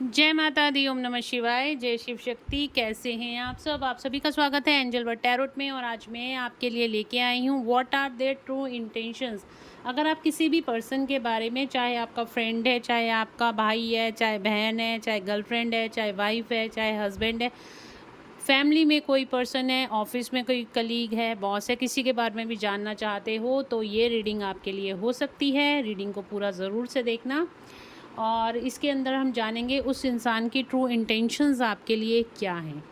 जय माता दी। ओम नमः शिवाय। जय शिव शक्ति। कैसे हैं आप सब? आप सभी का स्वागत है एंजल वर्ड टैरोट में। और आज मैं आपके लिए लेके आई हूँ what are their true intentions. अगर आप किसी भी पर्सन के बारे में, चाहे आपका फ्रेंड है, चाहे आपका भाई है, चाहे बहन है, चाहे गर्लफ्रेंड है, चाहे वाइफ है, चाहे हस्बैंड है, फैमिली में कोई पर्सन है, ऑफिस में कोई कलीग है, बॉस है, किसी के बारे में भी जानना चाहते हो तो ये रीडिंग आपके लिए हो सकती है। रीडिंग को पूरा ज़रूर से देखना। और इसके अंदर हम जानेंगे उस इंसान की ट्रू इंटेंशंस आपके लिए क्या हैं।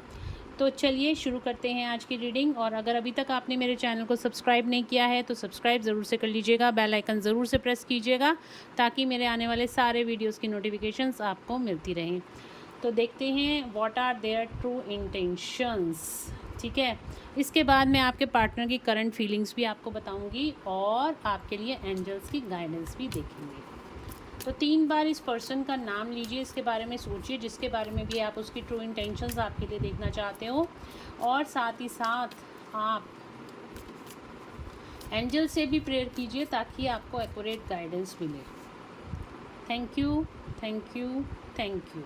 तो चलिए शुरू करते हैं आज की रीडिंग। और अगर अभी तक आपने मेरे चैनल को सब्सक्राइब नहीं किया है तो सब्सक्राइब ज़रूर से कर लीजिएगा, बेल आइकन ज़रूर से प्रेस कीजिएगा ताकि मेरे आने वाले सारे वीडियोस की नोटिफिकेशंस आपको मिलती रहें। तो देखते हैं what are their true intentions. ठीक है, इसके बाद मैं आपके पार्टनर की करंट फीलिंग्स भी आपको बताऊंगी और आपके लिए एंजल्स की गाइडेंस भी देखेंगे। तो 3 बार इस पर्सन का नाम लीजिए, इसके बारे में सोचिए जिसके बारे में भी आप उसकी ट्रू इंटेंशंस आपके लिए देखना चाहते हो। और साथ ही साथ आप एंजल से भी प्रेयर कीजिए ताकि आपको एक्यूरेट गाइडेंस मिले। Thank you, thank you, thank you.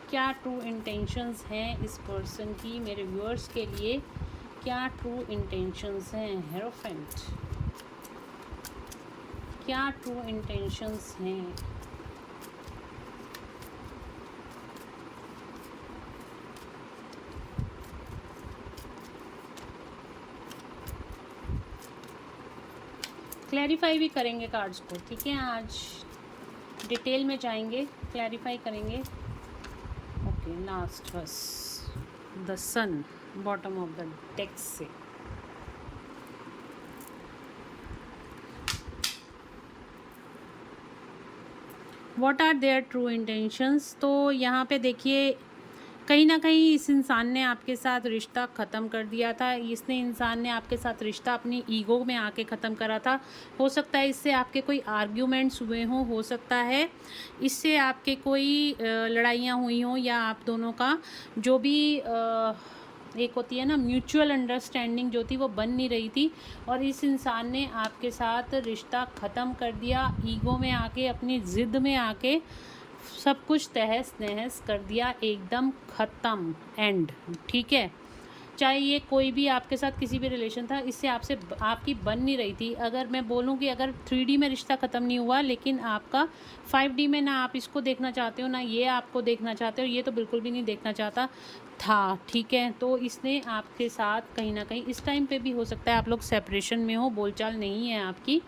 क्या ट्रू इंटेंशंस हैं इस पर्सन की मेरे व्यूअर्स के लिए? क्या ट्रू इंटेंशंस हैं? हेरोफेंट, क्या ट्रू इंटेंशंस हैं? क्लैरिफाई भी करेंगे कार्ड्स को। ठीक है, आज डिटेल में जाएंगे, क्लैरिफाई करेंगे। ओके, लास्ट बस the sun, bottom of the deck से। What are their true intentions. तो यहाँ पे देखिए, कहीं ना कहीं इस इंसान ने आपके साथ रिश्ता ख़त्म कर दिया था। इसने इंसान ने आपके साथ रिश्ता अपनी ईगो में आके ख़त्म करा था। हो सकता है इससे आपके कोई आर्ग्यूमेंट्स हुए हों, हो सकता है इससे आपके कोई लड़ाइयाँ हुई हों, या आप दोनों का जो भी एक होती है ना म्यूचुअल अंडरस्टैंडिंग जो थी वो बन नहीं रही थी। और इस इंसान ने आपके साथ रिश्ता ख़त्म कर दिया, ईगो में आके, अपनी ज़िद में आके सब कुछ तहस नहस कर दिया, एकदम ख़त्म, एंड। ठीक है, चाहे ये कोई भी आपके साथ किसी भी रिलेशन था, इससे आपसे आपकी बन नहीं रही थी। अगर मैं बोलूँ कि अगर 3D में रिश्ता ख़त्म नहीं हुआ, लेकिन आपका 5D में ना आप इसको देखना चाहते हो, ना ये आपको देखना चाहते हो, ये तो बिल्कुल भी नहीं देखना चाहता था। ठीक है, तो इसने आपके साथ कहीं ना कहीं इस टाइम पे भी हो सकता है आप लोग सेपरेशन में हो, बोलचाल नहीं है आपकी,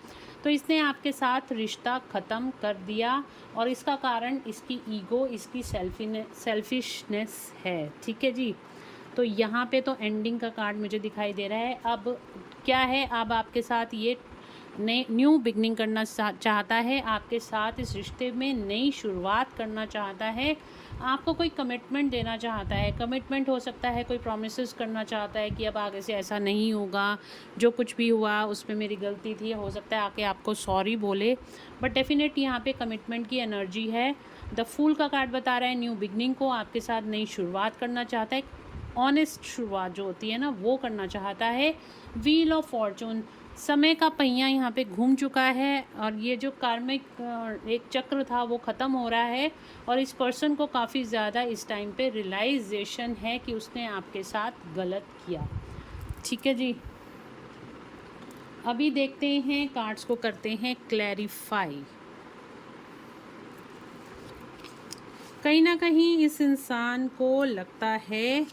तो इसने आपके साथ रिश्ता ख़त्म कर दिया। और इसका कारण इसकी ईगो, इसकी सेल्फिशनेस है। ठीक है जी, तो यहाँ पे तो एंडिंग का कार्ड मुझे दिखाई दे रहा है। अब क्या है, अब आपके साथ ये नए न्यू बिगनिंग करना चाहता है, आपके साथ इस रिश्ते में नई शुरुआत करना चाहता है, आपको कोई कमिटमेंट देना चाहता है। कमिटमेंट हो सकता है कोई प्रोमिसेस करना चाहता है कि अब आगे से ऐसा नहीं होगा, जो कुछ भी हुआ उसमें मेरी गलती थी। हो सकता है आके आपको सॉरी बोले, बट डेफिनेट यहाँ पे कमिटमेंट की एनर्जी है। द फूल का कार्ड बता रहा है न्यू बिगनिंग को, आपके साथ नई शुरुआत करना चाहता है, ऑनेस्ट शुरुआत जो होती है ना वो करना चाहता है। व्हील ऑफ फॉर्चून, समय का पहिया यहाँ पे घूम चुका है और ये जो कार्मिक एक चक्र था वो ख़त्म हो रहा है। और इस पर्सन को काफ़ी ज़्यादा इस टाइम पे रियलाइजेशन है कि उसने आपके साथ गलत किया। ठीक है जी, अभी देखते हैं कार्ड्स को करते हैं क्लैरिफाई। कहीं ना कहीं इस इंसान को लगता है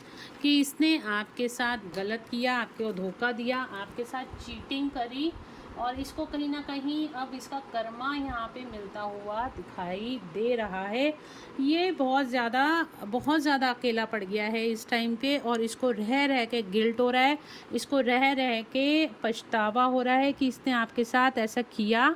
कि इसने आपके साथ गलत किया, आपको धोखा दिया, आपके साथ चीटिंग करी, और इसको कहीं ना कहीं अब इसका कर्मा यहाँ पे मिलता हुआ दिखाई दे रहा है। ये बहुत ज़्यादा अकेला पड़ गया है इस टाइम पे, और इसको रह रह के गिल्ट हो रहा है, इसको रह रह के पछतावा हो रहा है कि इसने आपके साथ ऐसा किया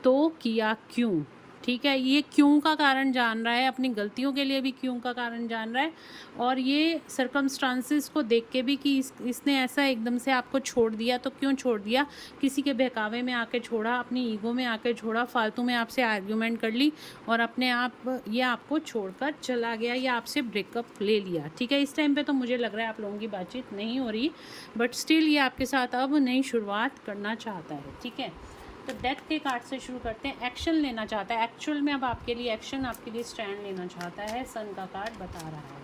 तो किया क्यों। ठीक है, ये क्यों का कारण जान रहा है, अपनी गलतियों के लिए भी क्यों का कारण जान रहा है, और ये सर्कमस्टांसिस को देख के भी कि इसने ऐसा एकदम से आपको छोड़ दिया तो क्यों छोड़ दिया, किसी के बहकावे में आके छोड़ा, अपनी ईगो में आके छोड़ा, फालतू में आपसे आर्ग्यूमेंट कर ली और अपने आप ये आपको छोड़कर चला गया या आपसे ब्रेकअप ले लिया। ठीक है, इस टाइम पे तो मुझे लग रहा है आप लोगों की बातचीत नहीं हो रही, बट स्टिल ये आपके साथ अब नई शुरुआत करना चाहता है। ठीक है, तो डेथ के कार्ड से शुरू करते हैं। एक्शन लेना चाहता है, एक्चुअल में अब आपके लिए एक्शन, आपके लिए स्टैंड लेना चाहता है, सन का कार्ड बता रहा है।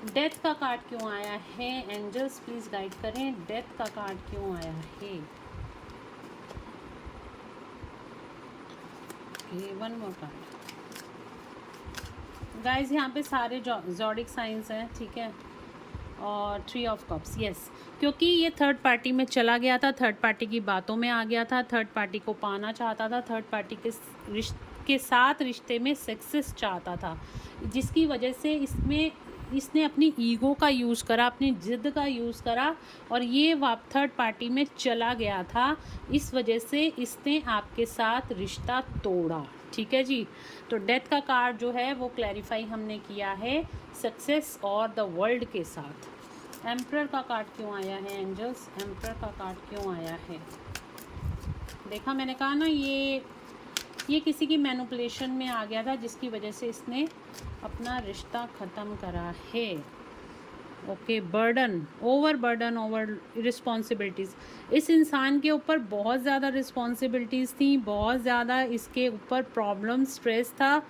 डेथ का कार्ड क्यों आया है? एंजल्स प्लीज़ गाइड करें, डेथ का कार्ड क्यों आया है? One more card guys. यहाँ पे सारे ज़ोडिक साइंस हैं, ठीक है, और 3 ऑफ कप्स, यस, क्योंकि ये थर्ड पार्टी में चला गया था, थर्ड पार्टी की बातों में आ गया था, थर्ड पार्टी को पाना चाहता था, थर्ड पार्टी के साथ रिश्ते में सक्सेस चाहता था, जिसकी वजह से इसने अपनी ईगो का यूज़ करा, अपनी ज़िद का यूज़ करा, और ये थर्ड पार्टी में चला गया था। इस वजह से इसने आपके साथ रिश्ता तोड़ा, ठीक है जी। तो डेथ का कार्ड जो है वो क्लैरिफाई हमने किया है सक्सेस और द वर्ल्ड के साथ। एम्परर का कार्ड क्यों आया है एंजल्स? एम्परर का कार्ड क्यों आया है? देखा, मैंने कहा ना, ये किसी की मैनिपुलेशन में आ गया था, जिसकी वजह से इसने अपना रिश्ता ख़त्म करा है। Okay, burden over responsibilities. इस इंसान के ऊपर बहुत ज़्यादा रिस्पॉन्सिबिलिटीज़ थी, बहुत ज़्यादा इसके ऊपर प्रॉब्लम, स्ट्रेस था।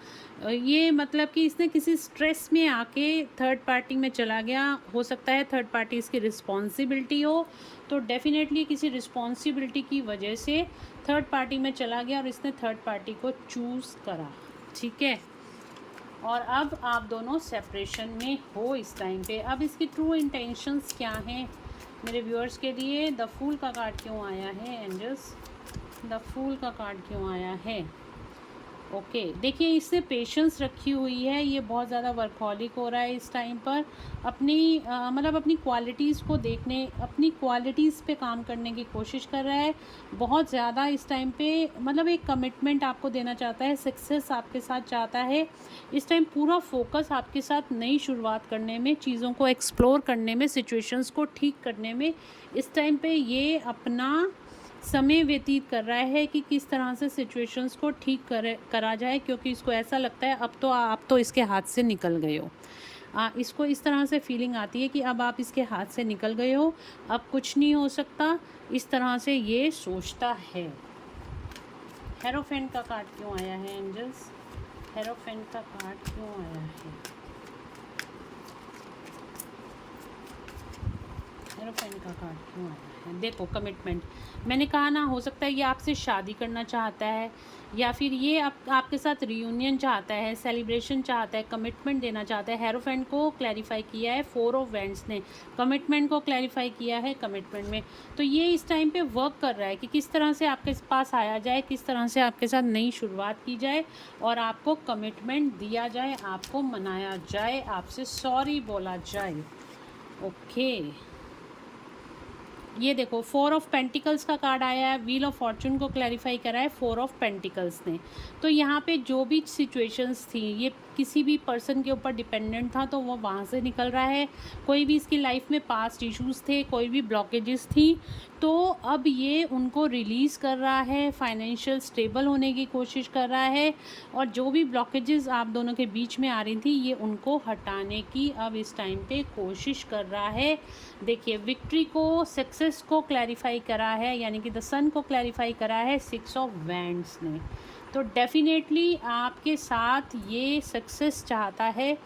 ये मतलब कि इसने किसी स्ट्रेस में आके थर्ड पार्टी में चला गया। हो सकता है थर्ड पार्टी इसकी रिस्पॉन्सिबिलिटी हो, तो डेफिनेटली किसी रिस्पॉन्सिबिलिटी की वजह से थर्ड पार्टी में चला गया और इसने थर्ड पार्टी को चूज़ करा, ठीक है। और अब आप दोनों सेपरेशन में हो इस टाइम पे। अब इसकी ट्रू इंटेंशंस क्या हैं मेरे व्यूअर्स के लिए? द फूल का कार्ड क्यों आया है एंजल्स? द फूल का कार्ड क्यों आया है? ओके, देखिए, इससे पेशेंस रखी हुई है, ये बहुत ज़्यादा वर्कहॉलिक हो रहा है इस टाइम पर, अपनी मतलब अपनी क्वालिटीज़ को देखने, अपनी क्वालिटीज़ पे काम करने की कोशिश कर रहा है बहुत ज़्यादा इस टाइम पे। मतलब एक कमिटमेंट आपको देना चाहता है, सक्सेस आपके साथ चाहता है इस टाइम। पूरा फोकस आपके साथ नई शुरुआत करने में, चीज़ों को एक्सप्लोर करने में, सिचुएशंस को ठीक करने में इस टाइम पे ये अपना समय व्यतीत कर रहा है कि किस तरह से सिचुएशंस को ठीक करा जाए, क्योंकि इसको ऐसा लगता है अब तो आप तो इसके हाथ से निकल गए हो। इसको इस तरह से फीलिंग आती है कि अब आप इसके हाथ से निकल गए हो, अब कुछ नहीं हो सकता, इस तरह से ये सोचता है। हेरोफेंट का कार्ड क्यों आया है एंजल्स? हेरोफेंट का कार्ड क्यों आया है? हेरोफेंट का कार्ड क्यों आया है? देखो, कमिटमेंट, मैंने कहा ना, हो सकता है ये आपसे शादी करना चाहता है, या फिर ये आपके साथ रियूनियन चाहता है, सेलिब्रेशन चाहता है, कमिटमेंट देना चाहता है। हेरोफेंट को क्लैरिफाई किया है 4 ऑफ वैंड्स ने, कमिटमेंट को क्लैरिफाई किया है कमिटमेंट में। तो ये इस टाइम पे वर्क कर रहा है कि किस तरह से आपके पास आया जाए, किस तरह से आपके साथ नई शुरुआत की जाए और आपको कमिटमेंट दिया जाए, आपको मनाया जाए, आपसे सॉरी बोला जाए। ओके, ये देखो, 4 ऑफ पेंटिकल्स का कार्ड आया है, व्हील ऑफ फॉर्चून को क्लैरिफाई करा है 4 ऑफ पेंटिकल्स ने। तो यहाँ पे जो भी सिचुएशंस थी, ये किसी भी पर्सन के ऊपर डिपेंडेंट था, तो वो वहाँ से निकल रहा है। कोई भी इसकी लाइफ में पास्ट इश्यूज थे, कोई भी ब्लॉकेजेस थी, तो अब ये उनको रिलीज़ कर रहा है, फाइनेंशियल स्टेबल होने की कोशिश कर रहा है, और जो भी ब्लॉकेजेस आप दोनों के बीच में आ रही थी, ये उनको हटाने की अब इस टाइम पे कोशिश कर रहा है। देखिए, विक्ट्री को, सक्सेस को क्लैरिफाई करा है, यानी कि द सन को क्लैरिफाई करा है 6 ऑफ वैंड्स ने। तो डेफिनेटली आपके साथ ये सक्सेस चाहता है।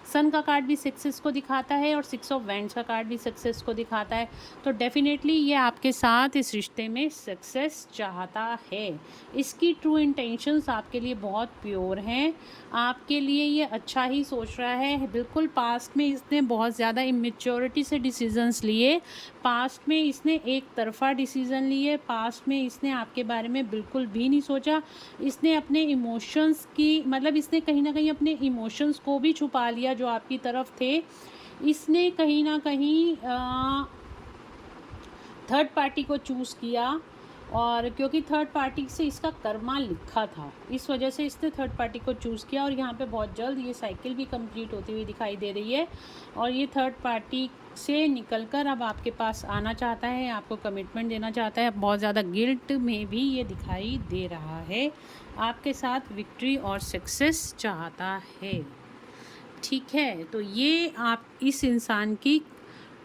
सन का कार्ड भी सक्सेस को दिखाता है और 6 ऑफ वैंड्स का कार्ड भी सक्सेस को दिखाता है। तो डेफिनेटली ये आपके साथ इस रिश्ते में सक्सेस चाहता है। इसकी ट्रू इंटेंशंस आपके लिए बहुत प्योर हैं, आपके लिए ये अच्छा ही सोच रहा है। बिल्कुल, पास्ट में इसने बहुत ज़्यादा इमेच्योरिटी से डिसीजंस लिए, पास्ट में इसने एक तरफा डिसीज़न लिए, पास्ट में इसने आपके बारे में बिल्कुल भी नहीं सोचा। इसने अपने इमोशंस की, मतलब इसने कहीं ना कहीं अपने इमोशंस को भी छुपा लिया जो आपकी तरफ थे। इसने कहीं ना कहीं थर्ड पार्टी को चूज़ किया, और क्योंकि थर्ड पार्टी से इसका कर्मा लिखा था, इस वजह से इसने थर्ड पार्टी को चूज़ किया। और यहाँ पे बहुत जल्द ये साइकिल भी कंप्लीट होती हुई दिखाई दे रही है, और ये थर्ड पार्टी से निकलकर अब आपके पास आना चाहता है, आपको कमिटमेंट देना चाहता है। बहुत ज़्यादा गिल्ट में भी ये दिखाई दे रहा है, आपके साथ विक्ट्री और सक्सेस चाहता है, ठीक है। तो ये आप इस इंसान की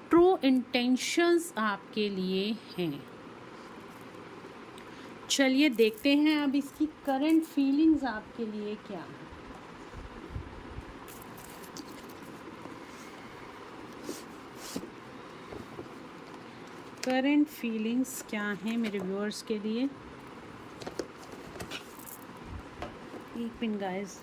ट्रू इंटेंशंस आपके लिए हैं। चलिए देखते हैं अब इसकी करंट फीलिंग्स आपके लिए क्या है। करंट फीलिंग्स क्या हैं मेरे व्यूअर्स के लिए। एक मिनट गाइस।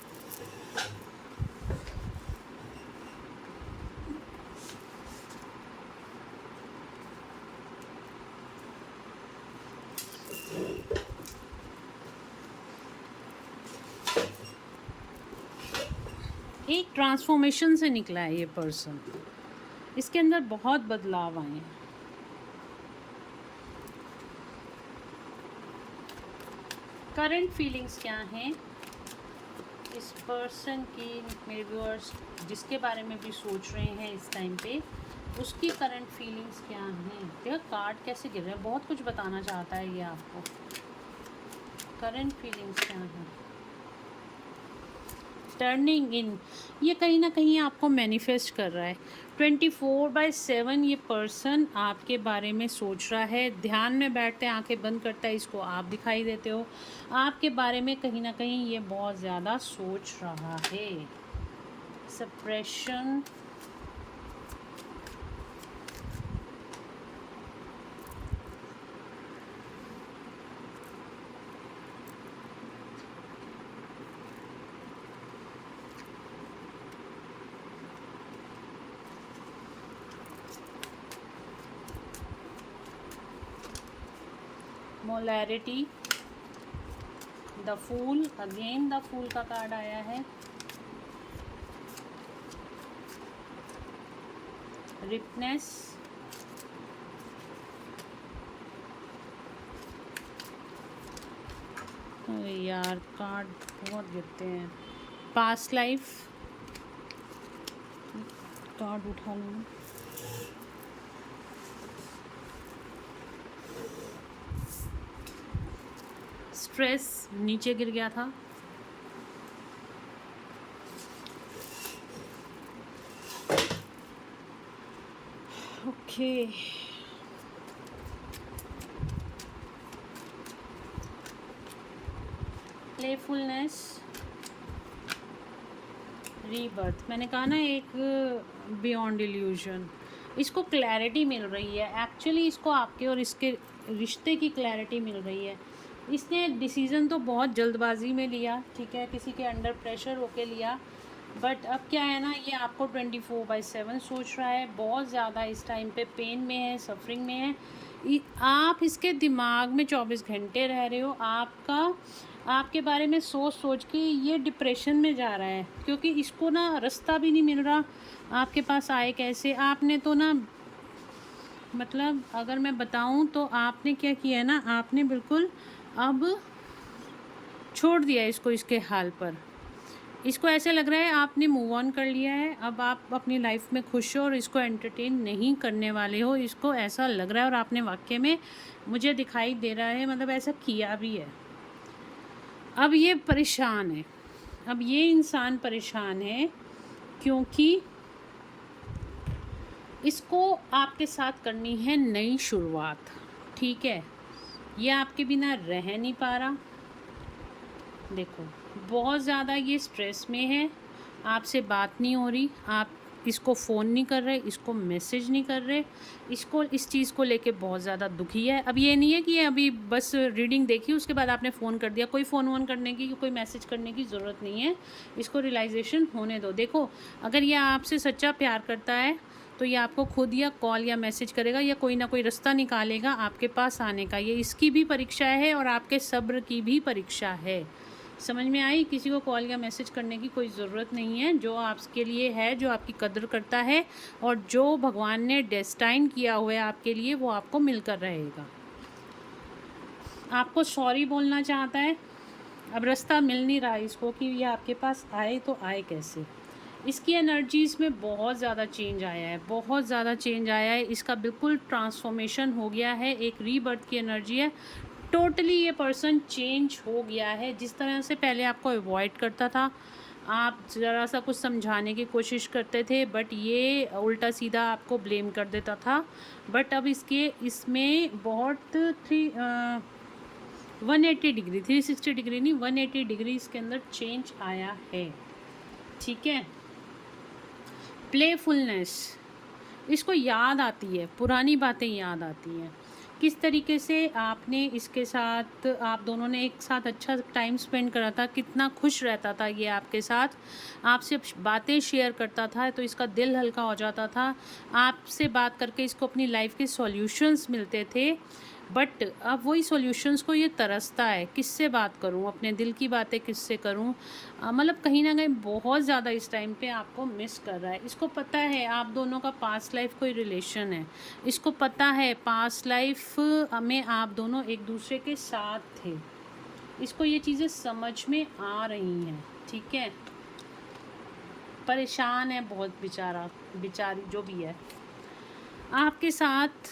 एक ट्रांसफॉर्मेशन से निकला है ये पर्सन, इसके अंदर बहुत बदलाव आए हैं। करंट फीलिंग्स क्या हैं इस पर्सन की, मेरे व्यूअर्स जिसके बारे में भी सोच रहे हैं इस टाइम पे, उसकी करंट फीलिंग्स क्या हैं। देखो कार्ड कैसे गिर रहे हैं, बहुत कुछ बताना चाहता है ये आपको। करंट फीलिंग्स क्या हैं। टर्निंग इन, ये कहीं ना कहीं आपको मैनिफेस्ट कर रहा है। 24/7 ये पर्सन आपके बारे में सोच रहा है। ध्यान में बैठते हैं, आंखें बंद करता है, इसको आप दिखाई देते हो। आपके बारे में कहीं ना कहीं ये बहुत ज़्यादा सोच रहा है। Suppression, molarity, the fool, again the fool का कार्ड आया है। रिपनेस, यार कार्ड बहुत गिरते हैं। पास्ट लाइफ, कार्ड उठा लूँ। स्ट्रेस नीचे गिर गया था। Okay, playfulness, rebirth. मैंने कहा ना एक बियॉन्ड इल्यूजन, इसको क्लैरिटी मिल रही है। एक्चुअली इसको आपके और इसके रिश्ते की क्लैरिटी मिल रही है। इसने डिसीज़न तो बहुत जल्दबाजी में लिया, ठीक है, किसी के अंडर प्रेशर होके लिया, बट अब क्या है ना, ये आपको 24/7 सोच रहा है। बहुत ज़्यादा इस टाइम पे पेन में है, सफरिंग में है। आप इसके दिमाग में 24 घंटे रह रहे हो। आपके बारे में सोच सोच के ये डिप्रेशन में जा रहा है, क्योंकि इसको ना रास्ता भी नहीं मिल रहा आपके पास आए कैसे। आपने तो ना, मतलब अगर मैं बताऊं तो आपने क्या किया है ना, आपने बिल्कुल अब छोड़ दिया इसको इसके हाल पर। इसको ऐसे लग रहा है आपने मूव ऑन कर लिया है, अब आप अपनी लाइफ में खुश हो और इसको एंटरटेन नहीं करने वाले हो। इसको ऐसा लग रहा है, और आपने वाकई में, मुझे दिखाई दे रहा है, मतलब ऐसा किया भी है। अब ये परेशान है, अब ये इंसान परेशान है, क्योंकि इसको आपके साथ करनी है नई शुरुआत, ठीक है। ये आपके बिना रह नहीं पा रहा। देखो बहुत ज़्यादा ये स्ट्रेस में है, आपसे बात नहीं हो रही, आप इसको फ़ोन नहीं कर रहे, इसको मैसेज नहीं कर रहे, इसको इस चीज़ को लेके बहुत ज़्यादा दुखी है। अब ये नहीं है कि अभी बस रीडिंग देखी उसके बाद आपने फ़ोन कर दिया, कोई फ़ोन वोन करने की, कोई मैसेज करने की ज़रूरत नहीं है। इसको रियलाइजेशन होने दो। देखो अगर ये आपसे सच्चा प्यार करता है तो ये आपको खुद या कॉल या मैसेज करेगा, या कोई ना कोई रास्ता निकालेगा आपके पास आने का। ये इसकी भी परीक्षा है और आपके सब्र की भी परीक्षा है। समझ में आई। किसी को कॉल या मैसेज करने की कोई ज़रूरत नहीं है। जो आपके लिए है, जो आपकी कदर करता है और जो भगवान ने डेस्टाइन किया हुआ है आपके लिए, वो आपको मिलकर रहेगा। आपको सॉरी बोलना चाहता है, अब रास्ता मिल नहीं रहा इसको कि ये आपके पास आए तो आए कैसे। इसकी एनर्जीज़ में बहुत ज़्यादा चेंज आया है, बहुत ज़्यादा चेंज आया है। इसका बिल्कुल ट्रांसफॉर्मेशन हो गया है, एक रीबर्थ की एनर्जी है। टोटली ये पर्सन चेंज हो गया है। जिस तरह से पहले आपको अवॉइड करता था, आप ज़रा सा कुछ समझाने की कोशिश करते थे, बट ये उल्टा सीधा आपको ब्लेम कर देता था। बट अब इसमें बहुत 180 डिग्री, 360 डिग्री नहीं, 180 डिग्री इसके अंदर चेंज आया है। ठीक है। प्लेफुलनेस, इसको याद आती है, पुरानी बातें याद आती हैं, किस तरीके से आपने इसके साथ, आप दोनों ने एक साथ अच्छा टाइम स्पेंड करा था, कितना खुश रहता था ये आपके साथ, आपसे बातें शेयर करता था तो इसका दिल हल्का हो जाता था, आपसे बात करके इसको अपनी लाइफ के सॉल्यूशंस मिलते थे। बट अब वही सॉल्यूशंस को ये तरसता है, किससे बात करूं, अपने दिल की बातें किससे करूं, मतलब कहीं ना कहीं बहुत ज़्यादा इस टाइम पे आपको मिस कर रहा है। इसको पता है आप दोनों का पास्ट लाइफ कोई रिलेशन है, इसको पता है पास्ट लाइफ में आप दोनों एक दूसरे के साथ थे, इसको ये चीज़ें समझ में आ रही हैं। ठीक है। परेशान है बहुत बेचारा, बेचारी जो भी है, आपके साथ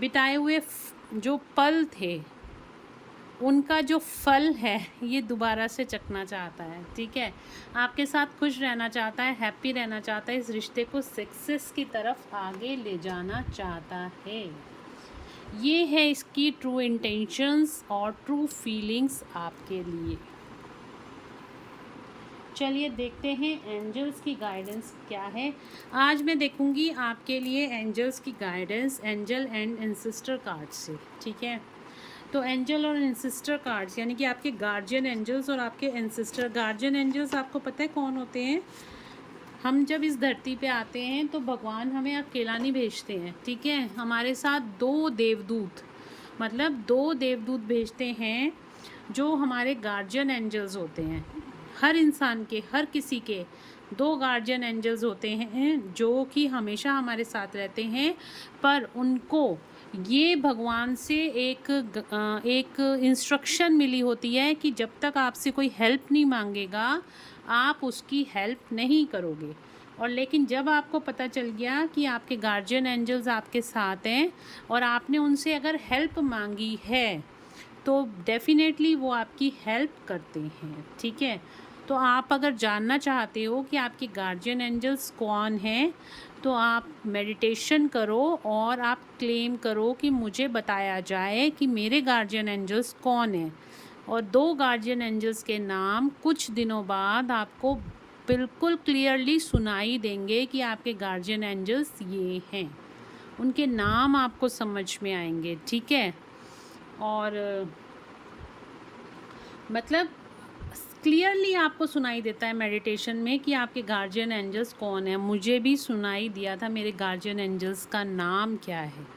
बिताए हुए जो पल थे उनका जो फल है ये दोबारा से चखना चाहता है। ठीक है। आपके साथ खुश रहना चाहता है, हैप्पी रहना चाहता है, इस रिश्ते को सक्सेस की तरफ आगे ले जाना चाहता है। ये है इसकी ट्रू इंटेंशंस और ट्रू फीलिंग्स आपके लिए। चलिए देखते हैं एंजल्स की गाइडेंस क्या है। आज मैं देखूंगी आपके लिए एंजल्स की guidance angel and ancestor card से। ठीक है। तो एंजल और एंसेस्टर कार्ड्स यानी कि आपके गार्जियन एंजल्स और आपके एंसेस्टर। गार्जियन एंजल्स आपको पता है कौन होते हैं? हम जब इस धरती पे आते हैं तो भगवान हमें अकेला नहीं भेजते हैं। ठीक है। हमारे साथ दो देवदूत, मतलब दो देवदूत भेजते हैं जो हमारे गार्जियन एंजल्स होते हैं। हर इंसान के, हर किसी के दो गार्जियन एंजल्स होते हैं जो कि हमेशा हमारे साथ रहते हैं, पर उनको ये भगवान से एक इंस्ट्रक्शन मिली होती है कि जब तक आपसे कोई हेल्प नहीं मांगेगा आप उसकी हेल्प नहीं करोगे। और लेकिन जब आपको पता चल गया कि आपके गार्जियन एंजल्स आपके साथ हैं और आपने उनसे अगर हेल्प मांगी है तो डेफिनेटली वो आपकी हेल्प करते हैं। ठीक है। तो आप अगर जानना चाहते हो कि आपके गार्जियन एंजल्स कौन हैं तो आप मेडिटेशन करो और आप क्लेम करो कि मुझे बताया जाए कि मेरे गार्जियन एंजल्स कौन हैं। और दो गार्जियन एंजल्स के नाम कुछ दिनों बाद आपको बिल्कुल क्लियरली सुनाई देंगे कि आपके गार्जियन एंजल्स ये हैं, उनके नाम आपको समझ में आएंगे। ठीक है। और मतलब क्लियरली आपको सुनाई देता है मेडिटेशन में कि आपके गार्जियन एंजल्स कौन है। मुझे भी सुनाई दिया था मेरे गार्जियन एंजल्स का नाम क्या है।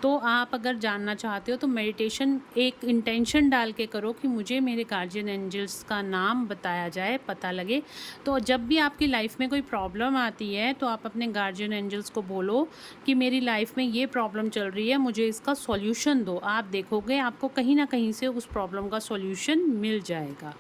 तो आप अगर जानना चाहते हो तो मेडिटेशन एक इंटेंशन डाल के करो कि मुझे मेरे गार्जियन एंजल्स का नाम बताया जाए, पता लगे। तो जब भी आपकी लाइफ में कोई प्रॉब्लम आती है तो आप अपने गार्जियन एंजल्स को बोलो कि मेरी लाइफ में ये प्रॉब्लम चल रही है, मुझे इसका सॉल्यूशन दो। आप देखोगे आपको कहीं ना कहीं से उस प्रॉब्लम का सॉल्यूशन मिल जाएगा।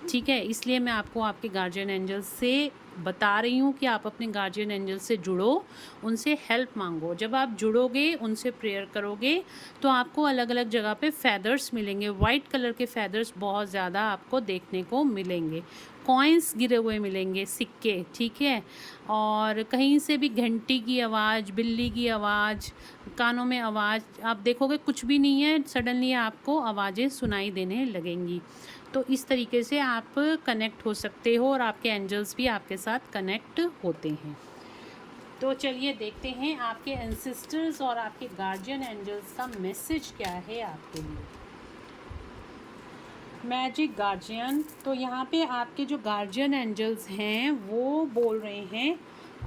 ठीक है। इसलिए मैं आपको आपके गार्जियन एंजल्स से बता रही हूँ कि आप अपने गार्जियन एंजल से जुड़ो, उनसे हेल्प मांगो। जब आप जुड़ोगे, उनसे प्रेयर करोगे तो आपको अलग अलग जगह पे फेदर्स मिलेंगे। वाइट कलर के फेदर्स बहुत ज़्यादा आपको देखने को मिलेंगे, कॉइन्स गिरे हुए मिलेंगे, सिक्के। ठीक है। और कहीं से भी घंटी की आवाज़, बिल्ली की आवाज़, कानों में आवाज़, आप देखोगे कुछ भी नहीं है, सडनली आपको आवाज़ें सुनाई देने लगेंगी। तो इस तरीके से आप कनेक्ट हो सकते हो और आपके एंजल्स भी आपके साथ कनेक्ट होते हैं। तो चलिए देखते हैं आपके एंसेस्टर्स और आपके गार्जियन एंजल्स का मैसेज क्या है आपके लिए। मैजिक गार्जियन, तो यहाँ पे आपके जो गार्जियन एंजल्स हैं वो बोल रहे हैं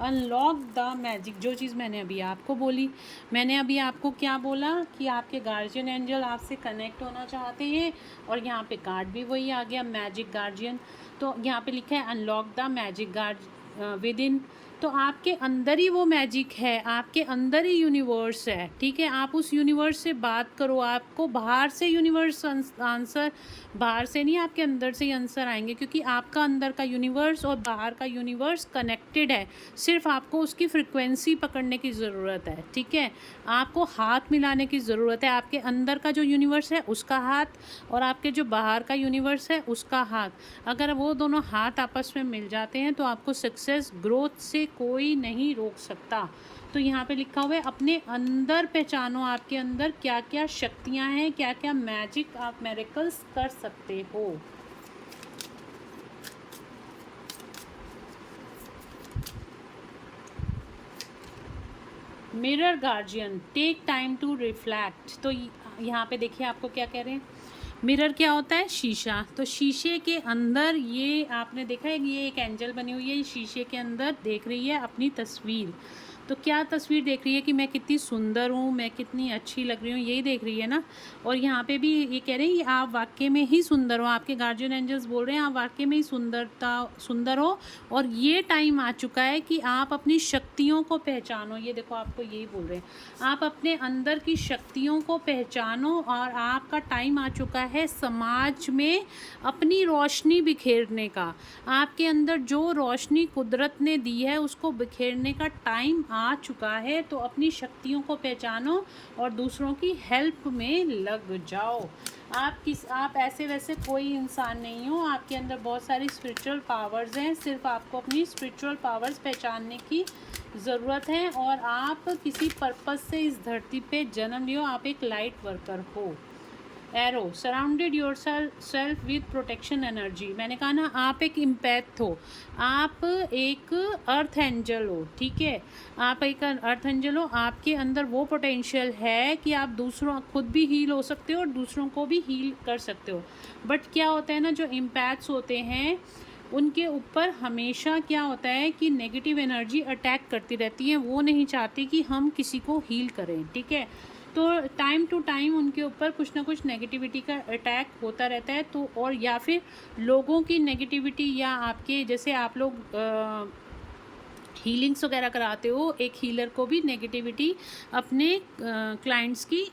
अनलॉक द मैजिक। जो चीज़ मैंने अभी आपको बोली, मैंने अभी आपको क्या बोला कि आपके गार्जियन एंजल आपसे कनेक्ट होना चाहते हैं और यहाँ पे कार्ड भी वही आ गया, मैजिक गार्जियन। तो यहाँ पे लिखा है unlock the magic guard with in. तो आपके अंदर ही वो मैजिक है, आपके अंदर ही यूनिवर्स है। ठीक है। आप उस यूनिवर्स से बात करो, आपको बाहर से यूनिवर्स आंसर, बाहर से नहीं आपके अंदर से ही आंसर आएंगे, क्योंकि आपका अंदर का यूनिवर्स और बाहर का यूनिवर्स कनेक्टेड है। सिर्फ आपको उसकी फ्रिक्वेंसी पकड़ने की ज़रूरत है। ठीक है। आपको हाथ मिलाने की ज़रूरत है, आपके अंदर का जो यूनिवर्स है उसका हाथ और आपके जो बाहर का यूनिवर्स है उसका हाथ। अगर वो दोनों हाथ आपस में मिल जाते हैं तो आपको सक्सेस, ग्रोथ से कोई नहीं रोक सकता। तो यहाँ पे लिखा हुआ है अपने अंदर पहचानो आपके अंदर क्या क्या शक्तियाँ हैं, क्या क्या मैजिक आप मिरेकल्स कर सकते हो। Mirror guardian take time to reflect. तो यहाँ पे देखिए आपको क्या कह रहे हैं। मिरर क्या होता है? शीशा। तो शीशे के अंदर ये आपने देखा है, ये एक एंजल बनी हुई है, शीशे के अंदर देख रही है अपनी तस्वीर। तो क्या तस्वीर देख रही है कि मैं कितनी सुंदर हूँ, मैं कितनी अच्छी लग रही हूँ, यही देख रही है ना। और यहाँ पे भी ये कह रहे हैं कि आप वाकई में ही सुंदर हो, आपके गार्जियन एंजल्स बोल रहे हैं आप वाकई में ही सुंदर हो। और ये टाइम आ चुका है कि आप अपनी शक्तियों को पहचानो। ये देखो आपको यही बोल रहे हैं, आप अपने अंदर की शक्तियों को पहचानो और आपका टाइम आ चुका है समाज में अपनी रोशनी बिखेरने का। आपके अंदर जो रोशनी कुदरत ने दी है उसको बिखेरने का टाइम आ चुका है। तो अपनी शक्तियों को पहचानो और दूसरों की हेल्प में लग जाओ। आप ऐसे वैसे कोई इंसान नहीं हो, आपके अंदर बहुत सारी स्पिरिचुअल पावर्स हैं। सिर्फ आपको अपनी स्पिरिचुअल पावर्स पहचानने की ज़रूरत है और आप किसी पर्पस से इस धरती पे जन्म लियो। आप एक लाइट वर्कर हो। Arrow surrounded your self with protection energy. मैंने कहा ना आप एक इम्पैथ हो, आप एक अर्थ एंजल हो, ठीक है। आप एक अर्थ एंजल हो, आपके अंदर वो पोटेंशियल है कि आप दूसरों खुद भी हील हो सकते हो और दूसरों को भी हील कर सकते हो। बट क्या होता है ना, जो इम्पैथ्स होते हैं उनके ऊपर हमेशा क्या होता है कि नेगेटिव एनर्जी अटैक करती रहती है। वो नहीं चाहती कि हम किसी को हील करें, ठीक है। तो टाइम टू टाइम उनके ऊपर कुछ ना कुछ नेगेटिविटी का अटैक होता रहता है। तो और या फिर लोगों की नेगेटिविटी, या आपके जैसे आप लोग हीलिंग्स वगैरह कराते हो, एक हीलर को भी नेगेटिविटी अपने क्लाइंट्स की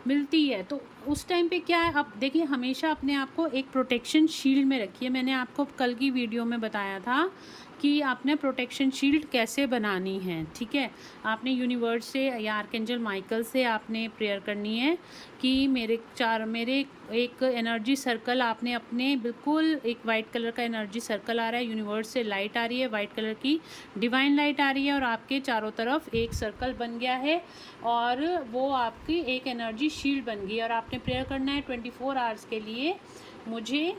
मिलती है। तो उस टाइम पे क्या है, अब देखिए हमेशा अपने आप को एक प्रोटेक्शन शील्ड में रखिए। मैंने आपको कल की वीडियो में बताया था कि आपने प्रोटेक्शन शील्ड कैसे बनानी है, ठीक है। आपने यूनिवर्स से या आर्कएंजल माइकल से आपने प्रेयर करनी है कि मेरे एक एनर्जी सर्कल, आपने अपने बिल्कुल एक वाइट कलर का एनर्जी सर्कल आ रहा है, यूनिवर्स से लाइट आ रही है, वाइट कलर की डिवाइन लाइट आ रही है और आपके चारों तरफ एक सर्कल बन गया है और वो आपकी एक एनर्जी शील्ड बन गई। और आपने प्रेयर करना है 24 आवर्स के लिए, मुझे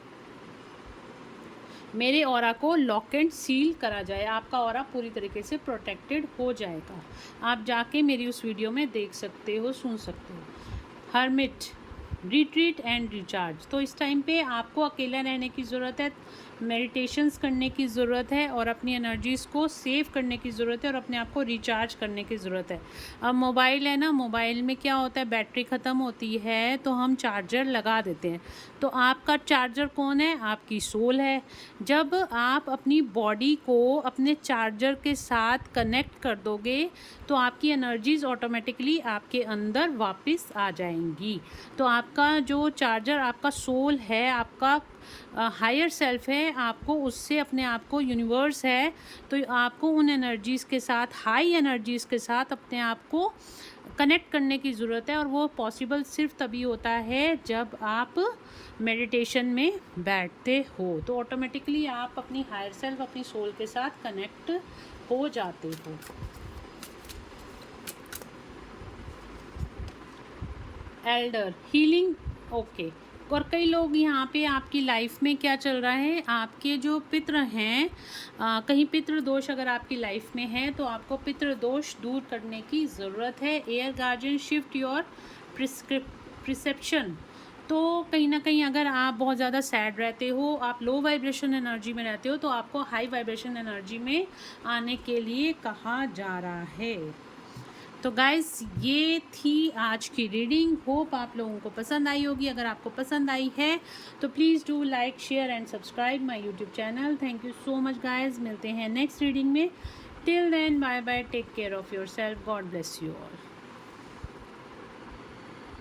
मेरे ऑरा को लॉक एंड सील करा जाए, आपका ऑरा पूरी तरीके से प्रोटेक्टेड हो जाएगा। आप जाके मेरी उस वीडियो में देख सकते हो, सुन सकते हो। Hermit retreat and recharge. तो इस टाइम पे आपको अकेला रहने की ज़रूरत है, मेडिटेशंस करने की ज़रूरत है और अपनी एनर्जीज़ को सेव करने की ज़रूरत है और अपने आप को रिचार्ज करने की ज़रूरत है। अब मोबाइल है ना, मोबाइल में क्या होता है, बैटरी ख़त्म होती है तो हम चार्जर लगा देते हैं। तो आपका चार्जर कौन है? आपकी सोल है। जब आप अपनी बॉडी को अपने चार्जर के साथ कनेक्ट कर दोगे तो आपकी एनर्जीज़ ऑटोमेटिकली आपके अंदर वापस आ जाएंगी। तो आपका जो चार्जर आपका सोल है, आपका हायर सेल्फ है, आपको उससे अपने आप को, यूनिवर्स है, तो आपको उन एनर्जीज़ के साथ, हाई एनर्जीज़ के साथ अपने आप को कनेक्ट करने की ज़रूरत है। और वो पॉसिबल सिर्फ तभी होता है जब आप मेडिटेशन में बैठते हो। तो ऑटोमेटिकली आप अपनी हायर सेल्फ, अपनी सोल के साथ कनेक्ट हो जाते हो। Elder healing, okay. और कई लोग यहाँ पे आपकी लाइफ में क्या चल रहा है, आपके जो पितृ हैं, कहीं पितृ दोष अगर आपकी लाइफ में है तो आपको पितृ दोष दूर करने की ज़रूरत है। Air guardian shift your perception. तो कहीं ना कहीं अगर आप बहुत ज़्यादा सैड रहते हो, आप लो वाइब्रेशन एनर्जी में रहते हो, तो आपको हाई वाइब्रेशन एनर्जी में आने के लिए कहा जा रहा है। तो गाइस ये थी आज की रीडिंग। होप आप लोगों को पसंद आई होगी। अगर आपको पसंद आई है तो please do like, share and subscribe my YouTube channel. Thank you so much guys. मिलते हैं नेक्स्ट रीडिंग में। Till then bye bye, take care of yourself, God bless you all.